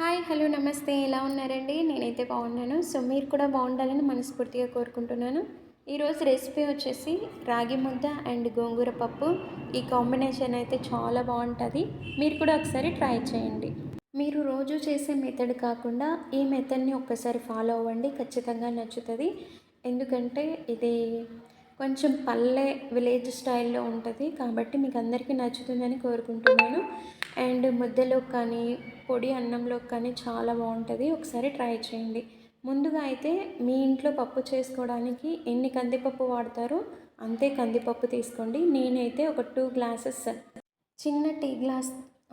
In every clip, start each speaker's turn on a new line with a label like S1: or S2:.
S1: Hi hello నమస్తే ఎలా ఉన్నారండి? నేనైతే బాగున్నాను. సో మీరు కూడా బాగుండాలని మనస్ఫూర్తిగా కోరుకుంటున్నాను. ఈరోజు రెసిపీ వచ్చేసి రాగి ముద్ద అండ్ గోంగూర పప్పు. ఈ కాంబినేషన్ అయితే చాలా బాగుంటుంది. మీరు కూడా ఒకసారి ట్రై చేయండి. మీరు రోజు చేసే మెథడ్ కాకుండా ఈ మెథడ్ని ఒక్కసారి ఫాలో అవ్వండి, ఖచ్చితంగా నచ్చుతుంది. ఎందుకంటే ఇది కొంచెం పల్లె విలేజ్ స్టైల్లో ఉంటుంది కాబట్టి మీకు అందరికీ నచ్చుతుందని కోరుకుంటున్నాను. అండ్ ముద్దలోకి కానీ పొడి అన్నంలోకి కానీ చాలా బాగుంటుంది. ఒకసారి ట్రై చేయండి. ముందుగా అయితే మీ ఇంట్లో పప్పు చేసుకోవడానికి ఎన్ని కందిపప్పు వాడతారో అంతే కందిపప్పు తీసుకోండి. నేనైతే ఒక 2 గ్లాసెస్ చిన్న టీ గ్లాస్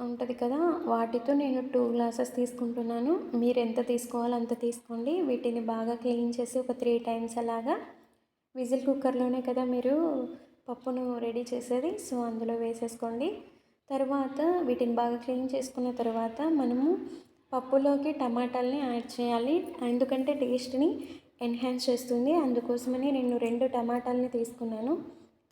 S1: ఉంటుంది కదా, వాటితో నేను 2 గ్లాసెస్ తీసుకుంటున్నాను. మీరు ఎంత తీసుకోవాలో అంత తీసుకోండి. వీటిని బాగా క్లీన్ చేసి ఒక 3 టైమ్స్ అలాగా విజిల్ కుక్కర్లోనే కదా మీరు పప్పును రెడీ చేసేది, సో అందులో వేసేసుకోండి. తర్వాత వీటిని బాగా క్లీన్ చేసుకున్న తర్వాత మనము పప్పులోకి టమాటాలని యాడ్ చేయాలి. ఎందుకంటే టేస్ట్ని ఎన్హాన్స్ చేస్తుంది. అందుకోసమని నేను 2 టమాటాలని తీసుకున్నాను.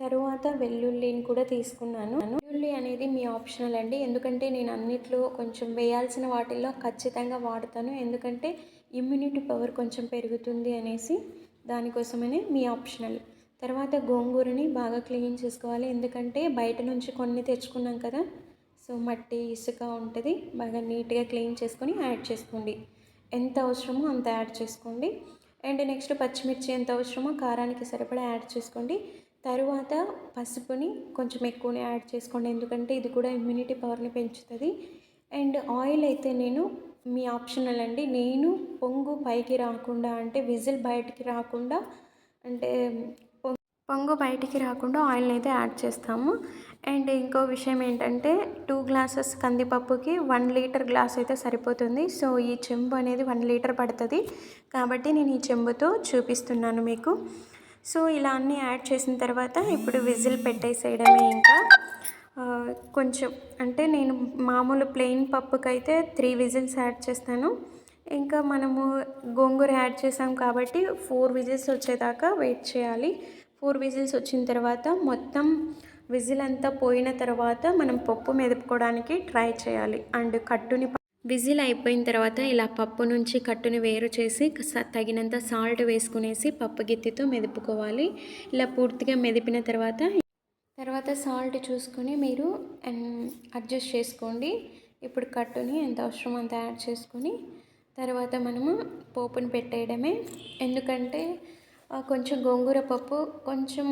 S1: తరువాత వెల్లుల్లిని కూడా తీసుకున్నాను. వెల్లుల్లి అనేది మీ ఆప్షనల్ అండి, ఎందుకంటే నేను అన్నిట్లో కొంచెం వేయాల్సిన వాటిల్లో ఖచ్చితంగా వాడతాను. ఎందుకంటే ఇమ్యూనిటీ పవర్ కొంచెం పెరుగుతుంది అనేసి, దానికోసమనే మీ ఆప్షనల్. తర్వాత గోంగూరని బాగా క్లీన్ చేసుకోవాలి, ఎందుకంటే బయట నుంచి కొన్ని తెచ్చుకున్నాం కదా, సో మట్టి ఇసుక ఉంటుంది. బాగా నీట్గా క్లీన్ చేసుకొని యాడ్ చేసుకోండి. ఎంత అవసరమో అంత యాడ్ చేసుకోండి. అండ్ నెక్స్ట్ పచ్చిమిర్చి ఎంత అవసరమో కారానికి సరిపడా యాడ్ చేసుకోండి. తరువాత పసుపుని కొంచెం ఎక్కువనే యాడ్ చేసుకోండి, ఎందుకంటే ఇది కూడా ఇమ్యూనిటీ పవర్ని పెంచుతుంది. అండ్ ఆయిల్ అయితే నేను మీ ఆప్షనల్ అండి. నేను పొంగు పైకి రాకుండా, అంటే విజిల్ బయటికి రాకుండా, అంటే పొంగు బయటికి రాకుండా ఆయిల్ని అయితే యాడ్ చేస్తాము. అండ్ ఇంకో విషయం ఏంటంటే 2 గ్లాసెస్ కందిపప్పుకి 1 లీటర్ గ్లాస్ అయితే సరిపోతుంది. సో ఈ చెంబు అనేది 1 లీటర్ పడుతుంది కాబట్టి నేను ఈ చెంబుతో చూపిస్తున్నాను మీకు. సో ఇలా అన్నీ యాడ్ చేసిన తర్వాత ఇప్పుడు విజిల్ పెట్టేసేయడమే. ఇంకా కొంచెం అంటే నేను మామూలు ప్లెయిన్ పప్పుకైతే 3 విజిల్స్ యాడ్ చేస్తాను. ఇంకా మనము గోంగూర యాడ్ చేసాం కాబట్టి 4 విజిల్స్ వచ్చేదాకా వెయిట్ చేయాలి. 4 విజిల్స్ వచ్చిన తర్వాత మొత్తం విజిల్ అంతా పోయిన తర్వాత మనం పప్పు మెదుపుకోవడానికి ట్రై చేయాలి. అండ్ కట్టుని విజిల్ అయిపోయిన తర్వాత ఇలా పప్పు నుంచి కట్టుని వేరు చేసి తగినంత సాల్ట్ వేసుకునేసి పప్పు గిత్తితో మెదుపుకోవాలి. ఇలా పూర్తిగా మెదిపిన తర్వాత సాల్ట్ చూసుకొని మీరు అడ్జస్ట్ చేసుకోండి. ఇప్పుడు కట్టుని ఎంత అవసరమో అంత యాడ్ చేసుకొని తర్వాత మనము పోపుని పెట్టేయడమే. ఎందుకంటే కొంచెం గోంగూర పప్పు కొంచెం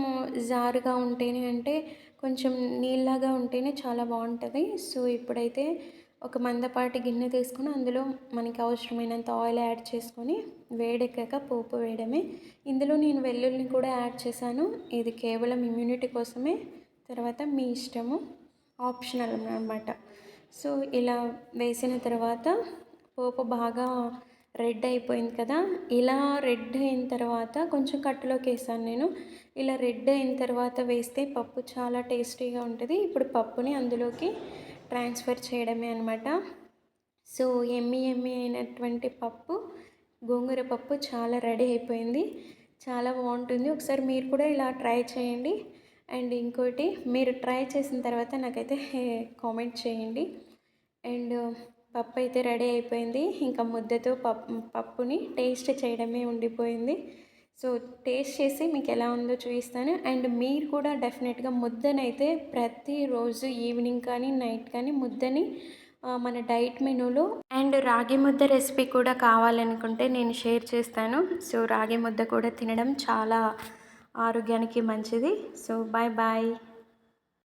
S1: జారుగా ఉంటేనే, అంటే కొంచెం నీళ్ళగా ఉంటేనే చాలా బాగుంటుంది. సో ఇప్పుడైతే ఒక మందపాటి గిన్నె తీసుకొని అందులో మనకి అవసరమైనంత ఆయిల్ యాడ్ చేసుకొని వేడెక్కాక పోపు వేయడమే. ఇందులో నేను వెల్లుల్లిని కూడా యాడ్ చేశాను. ఇది కేవలం ఇమ్యూనిటీ కోసమే, తర్వాత మీ ఇష్టము, ఆప్షనల్ అన్నమాట. సో ఇలా వేసిన తర్వాత పోపు బాగా రెడ్ అయిపోయింది కదా, ఇలా రెడ్ అయిన తర్వాత కొంచెం కట్టులోకి వేసాను నేను. ఇలా రెడ్ అయిన తర్వాత వేస్తే పప్పు చాలా టేస్టీగా ఉంటుంది. ఇప్పుడు పప్పుని అందులోకి ట్రాన్స్ఫర్ చేయడమే అనమాట. సో ఎమ్మి అయినటువంటి పప్పు, గోంగూర పప్పు చాలా రెడీ అయిపోయింది. చాలా బాగుంటుంది. ఒకసారి మీరు కూడా ఇలా ట్రై చేయండి. అండ్ ఇంకోటి, మీరు ట్రై చేసిన తర్వాత నాకైతే కామెంట్ చేయండి. అండ్ పప్పు అయితే రెడీ అయిపోయింది. ఇంకా ముద్దతో పప్పుని టేస్ట్ చేయడమే ఉండిపోయింది. సో టేస్ట్ చేసి మీకు ఎలా ఉందో చూపిస్తాను. అండ్ మీరు కూడా డెఫినెట్గా ముద్దనైతే ప్రతిరోజు ఈవినింగ్ కానీ నైట్ కానీ ముద్దని మన డైట్ మెనూలో. అండ్ రాగి ముద్ద రెసిపీ కూడా కావాలనుకుంటే నేను షేర్ చేస్తాను. సో రాగి ముద్ద కూడా తినడం చాలా ఆరోగ్యానికి మంచిది. So bye bye.